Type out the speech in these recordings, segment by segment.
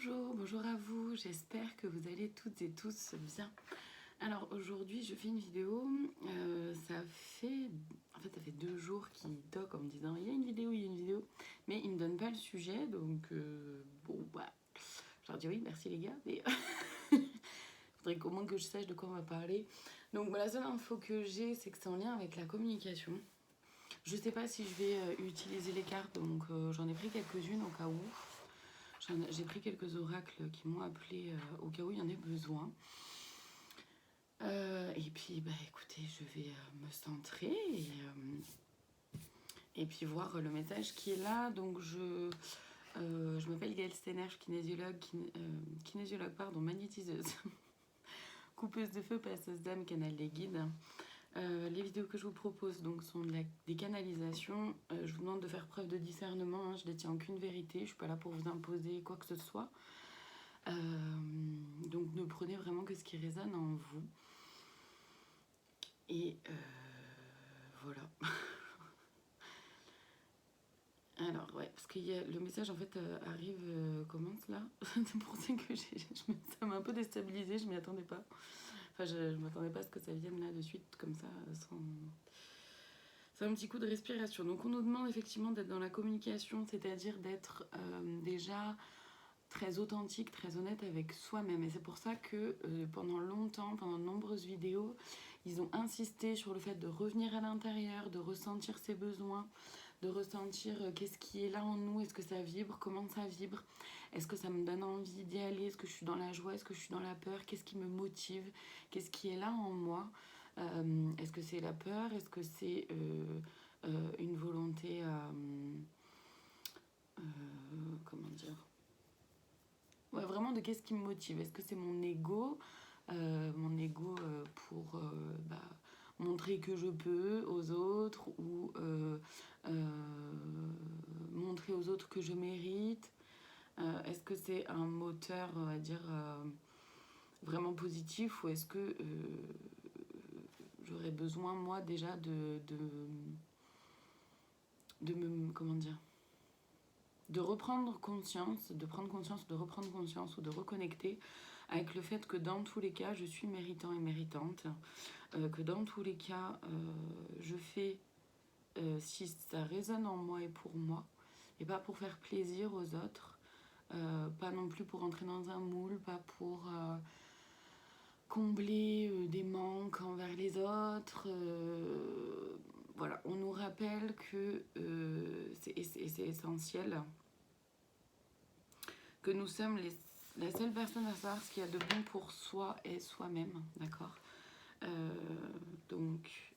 Bonjour à vous, j'espère que vous allez toutes et tous bien. Alors aujourd'hui je fais une vidéo, ça fait 2 jours qu'il toque en me disant il y a une vidéo, mais il me donne pas le sujet, donc je leur dis oui merci les gars, mais il faudrait qu'au moins que je sache de quoi on va parler. Donc la seule info que j'ai, c'est que c'est en lien avec la communication. Je sais pas si je vais utiliser les cartes, donc j'en ai pris quelques-unes au cas où. J'ai pris quelques oracles qui m'ont appelé au cas où il y en ait besoin. Et puis, écoutez, je vais me centrer et puis voir le message qui est là. Donc, je m'appelle Gaëlle Stener, kinésiologue, magnétiseuse, coupeuse de feu, passeuse d'âme, canal des guides. Les vidéos que je vous propose donc sont des canalisations. Je vous demande de faire preuve de discernement. Je ne détiens aucune vérité. Je ne suis pas là pour vous imposer quoi que ce soit. Donc ne prenez vraiment que ce qui résonne en vous. Et voilà. Alors ouais, parce que le message en fait arrive, commence là. C'est pour ça que ça m'a un peu déstabilisée, je m'y attendais pas. Enfin, je m'attendais pas à ce que ça vienne là de suite comme ça, sans... C'est un petit coup de respiration. Donc on nous demande effectivement d'être dans la communication, c'est-à-dire d'être déjà très authentique, très honnête avec soi-même. Et c'est pour ça que pendant de nombreuses vidéos, ils ont insisté sur le fait de revenir à l'intérieur, de ressentir ses besoins, de ressentir qu'est-ce qui est là en nous, est-ce que ça vibre, comment ça vibre, est-ce que ça me donne envie d'y aller, est-ce que je suis dans la joie, est-ce que je suis dans la peur, qu'est-ce qui me motive, qu'est-ce qui est là en moi, est-ce que c'est la peur, est-ce que c'est une volonté comment dire, ouais, vraiment de qu'est-ce qui me motive. Est-ce que c'est mon ego pour montrer que je peux aux autres ou montrer aux autres que je mérite. Est-ce que c'est un moteur, on va dire, vraiment positif, ou est-ce que j'aurais besoin, moi, déjà de me... Comment dire, de reprendre conscience, de reprendre conscience ou de reconnecter avec le fait que dans tous les cas, je suis méritant et méritante, que dans tous les cas, je fais si ça résonne en moi et pour moi, et pas pour faire plaisir aux autres, pas non plus pour entrer dans un moule, pas pour combler des manques envers les autres. Voilà, on nous rappelle que c'est essentiel, que nous sommes la seule personne à savoir ce qu'il y a de bon pour soi et soi-même, d'accord. Donc,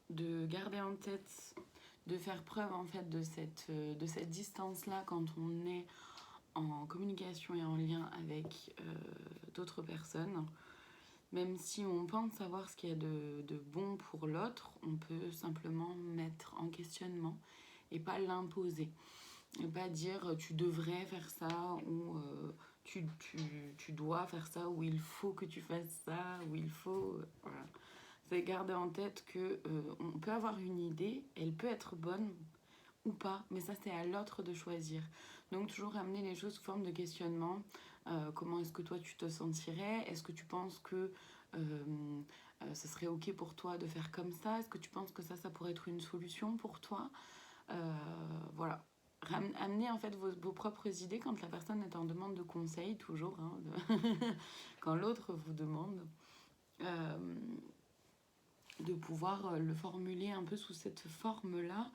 de garder en tête, de faire preuve en fait de cette distance-là quand on est en communication et en lien avec d'autres personnes. Même si on pense savoir ce qu'il y a de bon pour l'autre, on peut simplement mettre en questionnement et pas l'imposer. Et pas dire tu devrais faire ça, ou tu dois faire ça, ou il faut que tu fasses ça, ou il faut... voilà. C'est garder en tête que on peut avoir une idée, elle peut être bonne ou pas, mais ça c'est à l'autre de choisir. Donc toujours ramener les choses sous forme de questionnement. Comment est-ce que toi tu te sentirais? Est-ce que tu penses que ce serait ok pour toi de faire comme ça? Est-ce que tu penses que ça pourrait être une solution pour toi? Voilà. Amener en fait vos propres idées quand la personne est en demande de conseil, toujours, hein, quand l'autre vous demande, de pouvoir le formuler un peu sous cette forme-là,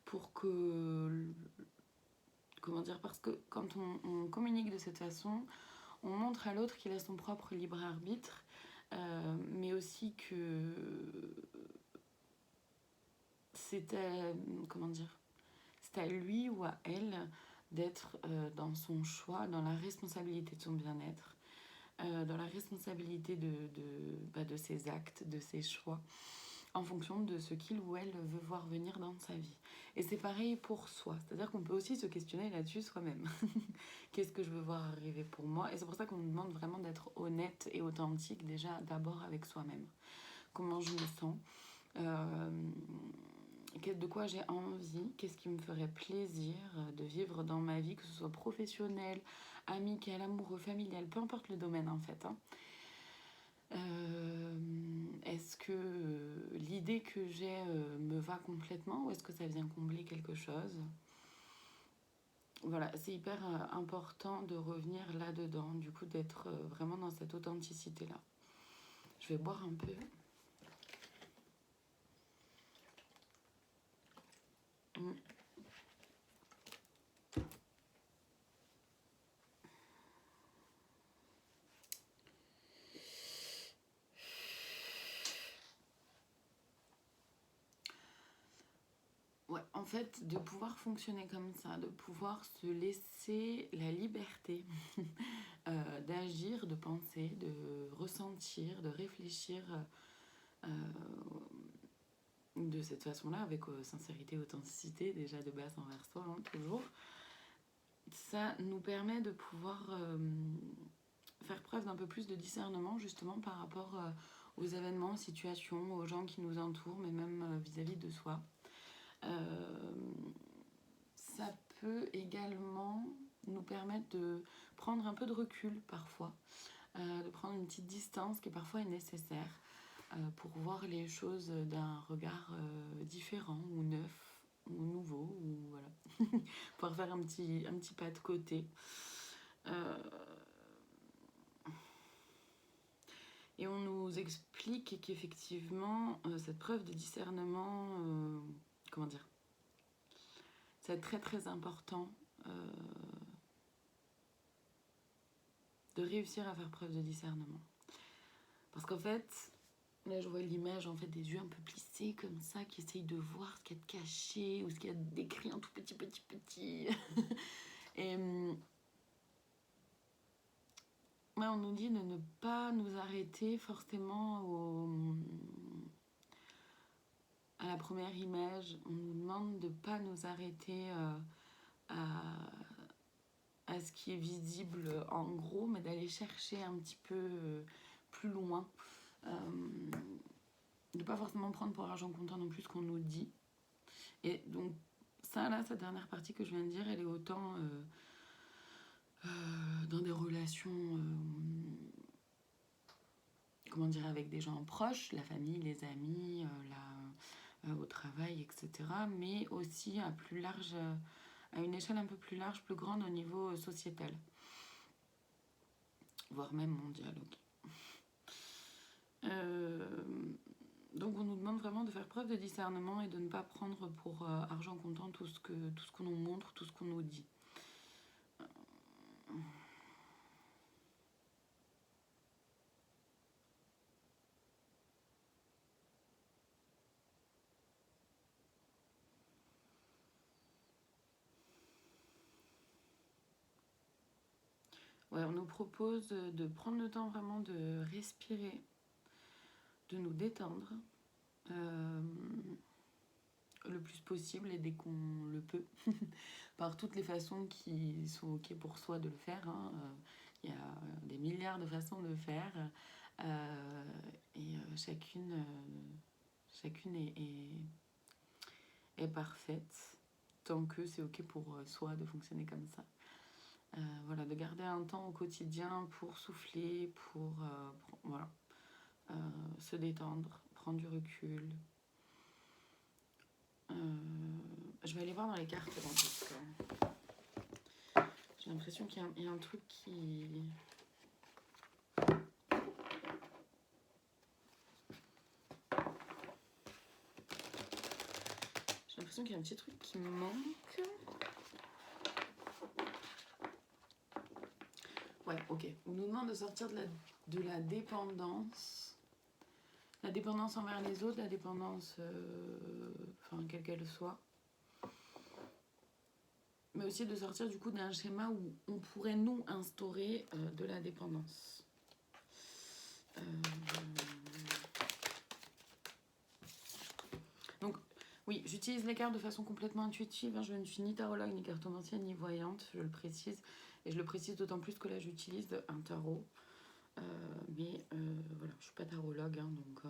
pour que... Comment dire? Parce que quand on communique de cette façon, on montre à l'autre qu'il a son propre libre arbitre, mais aussi que c'est à, comment dire, c'est à lui ou à elle d'être dans son choix, dans la responsabilité de son bien-être, dans la responsabilité de ses actes, de ses choix, en fonction de ce qu'il ou elle veut voir venir dans sa vie. Et c'est pareil pour soi, c'est-à-dire qu'on peut aussi se questionner là-dessus soi-même. Qu'est-ce que je veux voir arriver pour moi? Et c'est pour ça qu'on nous demande vraiment d'être honnête et authentique, déjà d'abord avec soi-même. Comment je me sens, de quoi j'ai envie, qu'est-ce qui me ferait plaisir de vivre dans ma vie, que ce soit professionnel, amical, amoureux, familial, peu importe le domaine en fait. Hein. Est-ce que l'idée que j'ai me va complètement ou est-ce que ça vient combler quelque chose? Voilà, c'est hyper important de revenir là-dedans, du coup d'être vraiment dans cette authenticité-là. Je vais boire un peu. Ouais, en fait, de pouvoir fonctionner comme ça, de pouvoir se laisser la liberté d'agir, de penser, de ressentir, de réfléchir euh, de cette façon-là, avec sincérité, authenticité, déjà de base envers soi, hein, toujours. Ça nous permet de pouvoir faire preuve d'un peu plus de discernement, justement, par rapport aux événements, aux situations, aux gens qui nous entourent, mais même vis-à-vis de soi. Ça peut également nous permettre de prendre un peu de recul parfois, de prendre une petite distance qui parfois est nécessaire pour voir les choses d'un regard différent ou neuf ou nouveau, ou voilà, pouvoir faire un petit pas de côté. Et on nous explique qu'effectivement, cette preuve de discernement, comment dire, c'est très très important de réussir à faire preuve de discernement. Parce qu'en fait, là je vois l'image en fait des yeux un peu plissés comme ça, qui essayent de voir ce qu'il y a de caché ou ce qu'il y a d'écrit en tout petit. Et ouais, on nous dit de ne pas nous arrêter forcément à la première image. On nous demande de ne pas nous arrêter à ce qui est visible en gros, mais d'aller chercher un petit peu plus loin. De ne pas forcément prendre pour argent comptant non plus ce qu'on nous dit. Et donc ça là, cette dernière partie que je viens de dire, elle est autant dans des relations comment dire, avec des gens proches, la famille, les amis, au travail, etc. Mais aussi à plus large, à une échelle un peu plus large, plus grande au niveau sociétal, voire même mondial. Donc on nous demande vraiment de faire preuve de discernement et de ne pas prendre pour argent comptant tout ce qu'on nous montre, tout ce qu'on nous dit. Ouais, on nous propose de prendre le temps vraiment de respirer, de nous détendre le plus possible et dès qu'on le peut, par toutes les façons qui sont ok pour soi de le faire. Hein. Il y a des milliards de façons de le faire et chacune est parfaite tant que c'est ok pour soi de fonctionner comme ça. Voilà, de garder un temps au quotidien pour souffler, pour voilà, se détendre, prendre du recul. Je vais aller voir dans les cartes parce que j'ai l'impression qu'il y a un truc qui... J'ai l'impression qu'il y a un petit truc qui me manque. Ouais, ok. On nous demande de sortir de la dépendance. La dépendance envers les autres, la dépendance, enfin, quelle qu'elle soit. Mais aussi de sortir du coup d'un schéma où on pourrait nous instaurer de la dépendance. Donc, oui, j'utilise les cartes de façon complètement intuitive. Hein. Je ne suis ni tarologue, ni cartomancienne, ni voyante, je le précise. Et je le précise d'autant plus que là, j'utilise un tarot. Mais voilà, je ne suis pas tarologue, hein, donc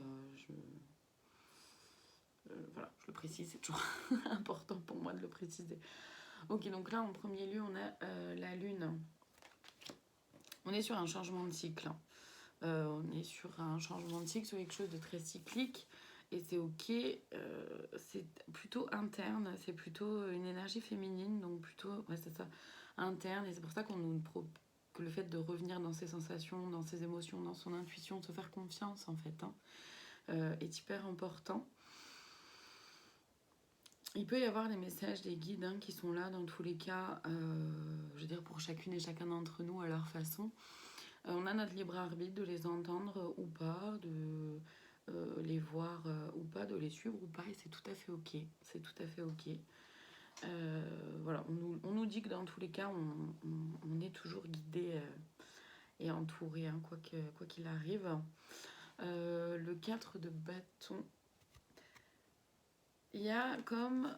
Voilà, je le précise, c'est toujours important pour moi de le préciser. Ok, donc là, en premier lieu, on a la Lune. On est sur un changement de cycle. On est sur un changement de cycle, sur quelque chose de très cyclique. Et c'est ok, c'est plutôt interne, c'est plutôt une énergie féminine, donc plutôt, ouais, c'est ça, interne. Et c'est pour ça que le fait de revenir dans ses sensations, dans ses émotions, dans son intuition, de se faire confiance en fait, est hyper important. Il peut y avoir des messages, des guides qui sont là dans tous les cas, je veux dire pour chacune et chacun d'entre nous à leur façon. On a notre libre arbitre de les entendre ou pas, de les voir ou pas, de les suivre ou pas, et c'est tout à fait ok. C'est tout à fait ok. Voilà, on nous dit que dans tous les cas, on est toujours guidé et entouré, quoi qu'il arrive. Le 4 de bâton, il y a comme...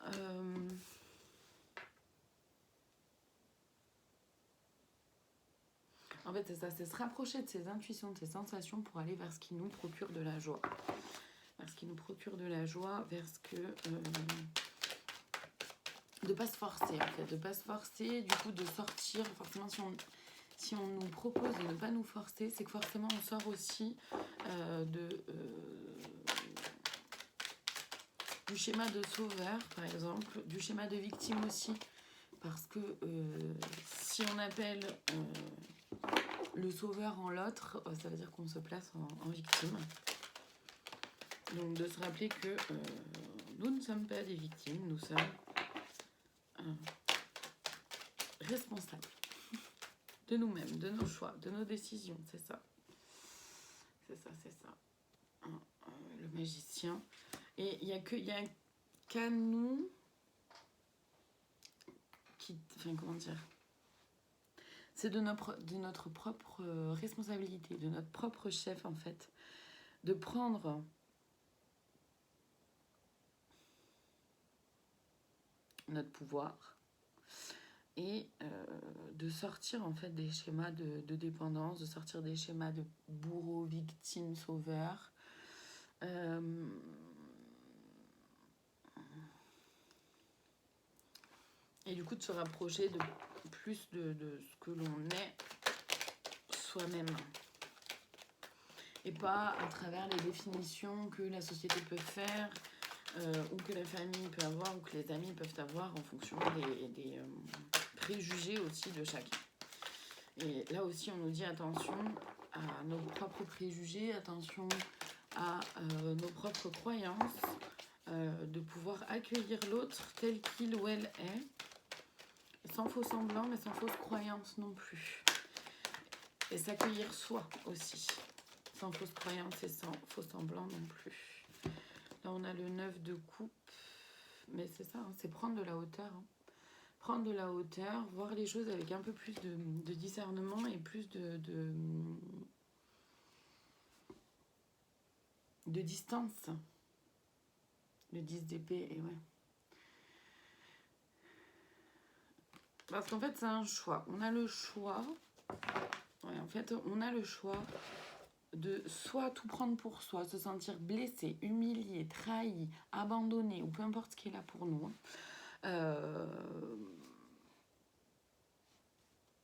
en fait, c'est ça, c'est se rapprocher de ses intuitions, de ses sensations pour aller vers ce qui nous procure de la joie. Vers ce qui nous procure de la joie, vers ce que... de pas se forcer, en fait. De pas se forcer, du coup, de sortir. Forcément, si on nous propose de ne pas nous forcer, c'est que forcément, on sort aussi du schéma de sauveur, par exemple, du schéma de victime aussi. Parce que si on appelle... le sauveur en l'autre, ça veut dire qu'on se place en victime. Donc de se rappeler que nous ne sommes pas des victimes, nous sommes responsables de nous-mêmes, de nos choix, de nos décisions, c'est ça. C'est ça. Le magicien. Et il y a qu'à nous qui... Enfin, comment dire ? C'est de notre propre responsabilité, de notre propre chef, en fait, de prendre notre pouvoir et de sortir, en fait, des schémas de dépendance, de sortir des schémas de bourreau, victime, sauveur. Et du coup, de se rapprocher de plus de ce que l'on est soi-même. Et pas à travers les définitions que la société peut faire, ou que la famille peut avoir, ou que les amis peuvent avoir en fonction des préjugés aussi de chacun. Et là aussi, on nous dit attention à nos propres préjugés, attention à nos propres croyances, de pouvoir accueillir l'autre tel qu'il ou elle est, sans faux semblant, mais sans fausse croyance non plus. Et s'accueillir soi aussi, sans fausse croyance et sans faux semblant non plus. Là, on a le 9 de coupe, mais c'est ça, c'est prendre de la hauteur. Prendre de la hauteur, voir les choses avec un peu plus de discernement et plus de distance. Le 10 d'épée, et ouais. Parce qu'en fait, c'est un choix. On a le choix. Ouais, en fait, on a le choix de soit tout prendre pour soi, se sentir blessé, humilié, trahi, abandonné, ou peu importe ce qui est là pour nous.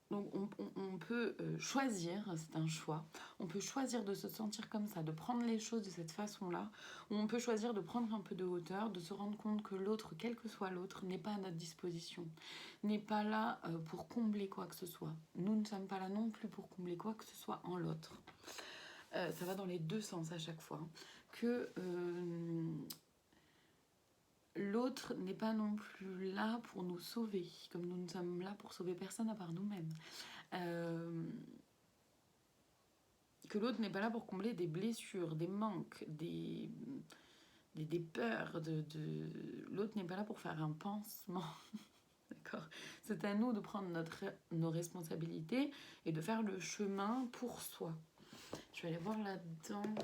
Donc on peut choisir, c'est un choix, on peut choisir de se sentir comme ça, de prendre les choses de cette façon-là, ou on peut choisir de prendre un peu de hauteur, de se rendre compte que l'autre, quel que soit l'autre, n'est pas à notre disposition, n'est pas là pour combler quoi que ce soit. Nous ne sommes pas là non plus pour combler quoi que ce soit en l'autre. Ça va dans les deux sens à chaque fois. Que l'autre n'est pas non plus là pour nous sauver, comme nous ne sommes là pour sauver personne à part nous-mêmes. Que l'autre n'est pas là pour combler des blessures, des manques, des peurs. L'autre n'est pas là pour faire un pansement. D'accord ? C'est à nous de prendre nos responsabilités et de faire le chemin pour soi. Je vais aller voir là-dedans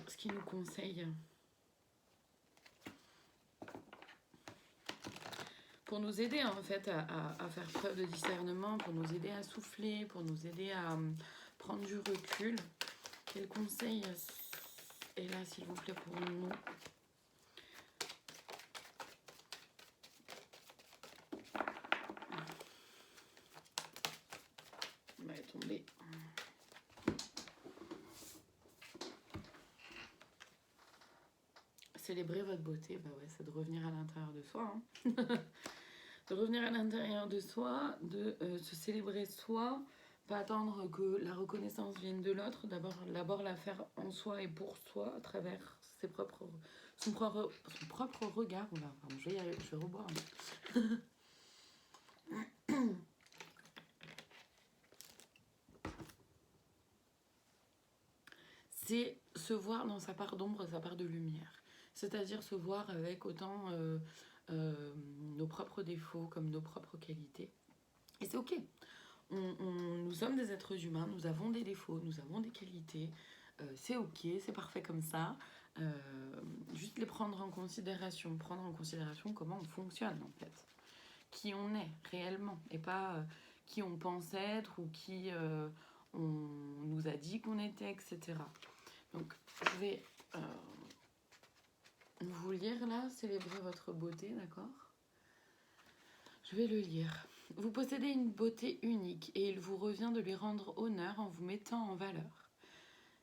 ce qu'il nous conseille. Pour nous aider en fait à faire preuve de discernement, pour nous aider à souffler, pour nous aider à prendre du recul. Quel conseil est là, s'il vous plaît, pour nous. On va tomber. Célébrer votre beauté, bah ouais, c'est de revenir à l'intérieur de soi. Hein. De revenir à l'intérieur de soi, de se célébrer soi, pas attendre que la reconnaissance vienne de l'autre, d'abord la faire en soi et pour soi, à travers son propre regard. Oula, pardon, je vais y arriver, je vais reboire. C'est se voir dans sa part d'ombre, sa part de lumière. C'est-à-dire se voir avec autant nos propres défauts comme nos propres qualités. Et c'est ok. Nous sommes des êtres humains, nous avons des défauts, nous avons des qualités. C'est ok, c'est parfait comme ça. Juste les prendre en considération comment on fonctionne en fait. Qui on est réellement et pas qui on pense être ou qui on nous a dit qu'on était, etc. Donc je vais vous lire là, célébrer votre beauté, d'accord ? Je vais le lire. Vous possédez une beauté unique et il vous revient de lui rendre honneur en vous mettant en valeur.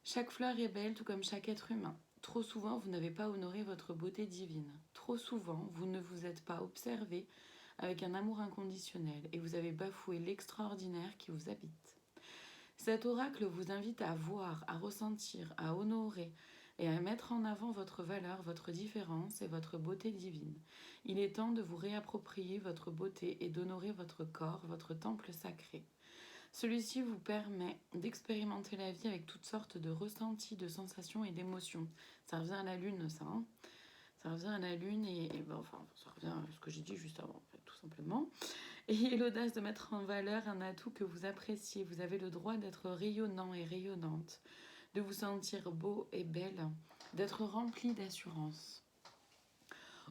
Chaque fleur est belle tout comme chaque être humain. Trop souvent, vous n'avez pas honoré votre beauté divine. Trop souvent, vous ne vous êtes pas observé avec un amour inconditionnel et vous avez bafoué l'extraordinaire qui vous habite. Cet oracle vous invite à voir, à ressentir, à honorer et à mettre en avant votre valeur, votre différence et votre beauté divine. Il est temps de vous réapproprier votre beauté et d'honorer votre corps, votre temple sacré. Celui-ci vous permet d'expérimenter la vie avec toutes sortes de ressentis, de sensations et d'émotions. Ça revient à la lune, ça. Hein, ça revient à la lune ça revient à ce que j'ai dit juste avant, en fait, tout simplement. Ayez l'audace de mettre en valeur un atout que vous appréciez. Vous avez le droit d'être rayonnant et rayonnante, de vous sentir beau et belle, d'être rempli d'assurance.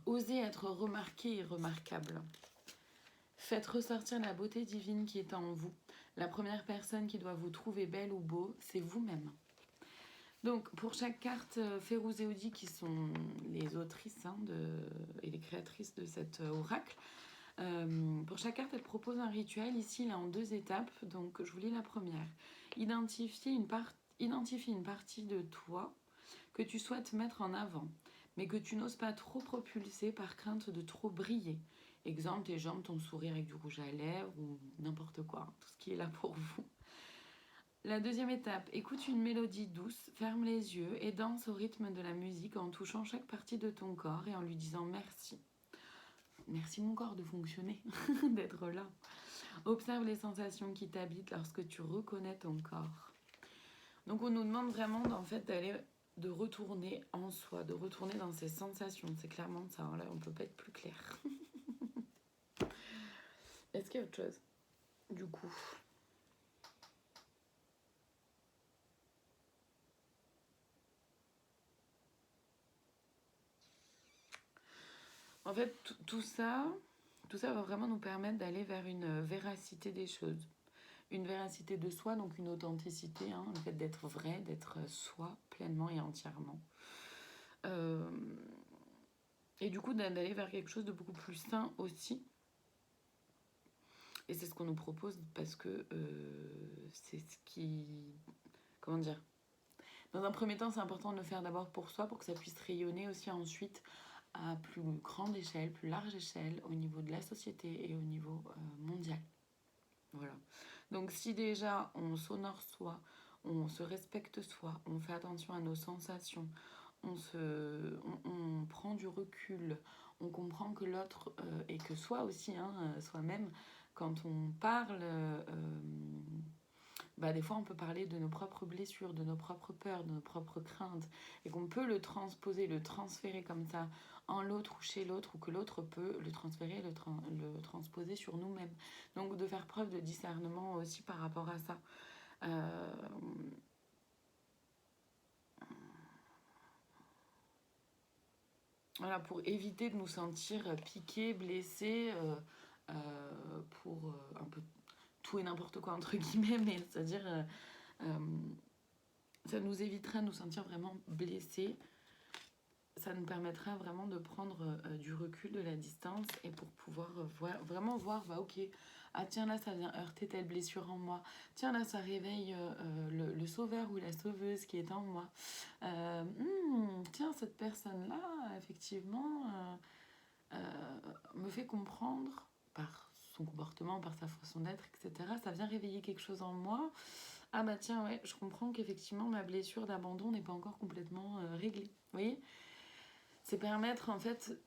Osez être remarqué et remarquable. Faites ressortir la beauté divine qui est en vous. La première personne qui doit vous trouver belle ou beau, c'est vous-même. Donc, pour chaque carte, Férouz et Audi, qui sont les autrices et les créatrices de cet oracle, pour chaque carte, elle propose un rituel. Ici, il est en 2 étapes. Donc, je vous lis la première. Identifie une partie de toi que tu souhaites mettre en avant, mais que tu n'oses pas trop propulser par crainte de trop briller. Exemple, tes jambes, ton sourire avec du rouge à lèvres ou n'importe quoi, tout ce qui est là pour vous. La deuxième étape, écoute une mélodie douce, ferme les yeux et danse au rythme de la musique en touchant chaque partie de ton corps et en lui disant merci. Merci mon corps de fonctionner, d'être là. Observe les sensations qui t'habitent lorsque tu reconnais ton corps. Donc on nous demande vraiment de retourner en soi, de retourner dans ses sensations. C'est clairement ça, hein, là on peut pas être plus clair. Est-ce qu'il y a autre chose du coup ? En fait, tout ça va vraiment nous permettre d'aller vers une véracité des choses. Une véracité de soi, donc une authenticité, hein, le fait d'être vrai, d'être soi pleinement et entièrement. Et du coup, d'aller vers quelque chose de beaucoup plus sain aussi. Et c'est ce qu'on nous propose parce que c'est ce qui... Comment dire ? Dans un premier temps, c'est important de le faire d'abord pour soi, pour que ça puisse rayonner aussi ensuite à plus grande échelle, plus large échelle, au niveau de la société et au niveau mondial. Voilà. Donc si déjà on s'honore soi, on se respecte soi, on fait attention à nos sensations, on prend du recul, on comprend que l'autre et que soi aussi, soi-même, quand on parle, des fois on peut parler de nos propres blessures, de nos propres peurs, de nos propres craintes, et qu'on peut le transposer, le transférer comme ça en l'autre ou chez l'autre, ou que l'autre peut le transférer, le transposer sur nous-mêmes. Donc de faire preuve de discernement aussi par rapport à ça. Voilà, pour éviter de nous sentir piqués, blessés, pour un peu tout et n'importe quoi entre guillemets, mais c'est-à-dire Ça nous évitera de nous sentir vraiment blessés. Ça nous permettra vraiment de prendre du recul, de la distance, et pour pouvoir vraiment voir, bah ok, ah tiens là ça vient heurter telle blessure en moi, tiens là ça réveille le sauveur ou la sauveuse qui est en moi. Tiens, cette personne-là, effectivement, me fait comprendre par son comportement, par sa façon d'être, etc. Ça vient réveiller quelque chose en moi. Ah bah tiens, ouais, je comprends qu'effectivement ma blessure d'abandon n'est pas encore complètement réglée. Vous voyez, c'est permettre en fait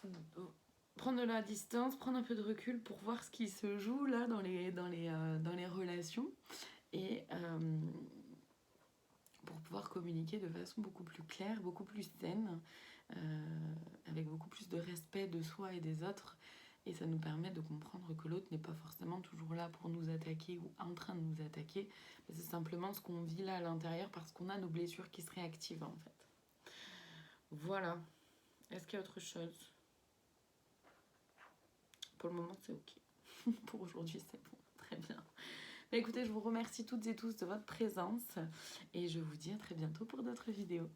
de prendre de la distance, prendre un peu de recul pour voir ce qui se joue là dans les relations, et pour pouvoir communiquer de façon beaucoup plus claire, beaucoup plus saine, avec beaucoup plus de respect de soi et des autres. Et ça nous permet de comprendre que l'autre n'est pas forcément toujours là pour nous attaquer ou en train de nous attaquer, mais c'est simplement ce qu'on vit là à l'intérieur parce qu'on a nos blessures qui se réactivent en fait. Voilà. Est-ce qu'il y a autre chose? Pour le moment, c'est ok. Pour aujourd'hui, c'est bon. Très bien. Mais écoutez, je vous remercie toutes et tous de votre présence et je vous dis à très bientôt pour d'autres vidéos.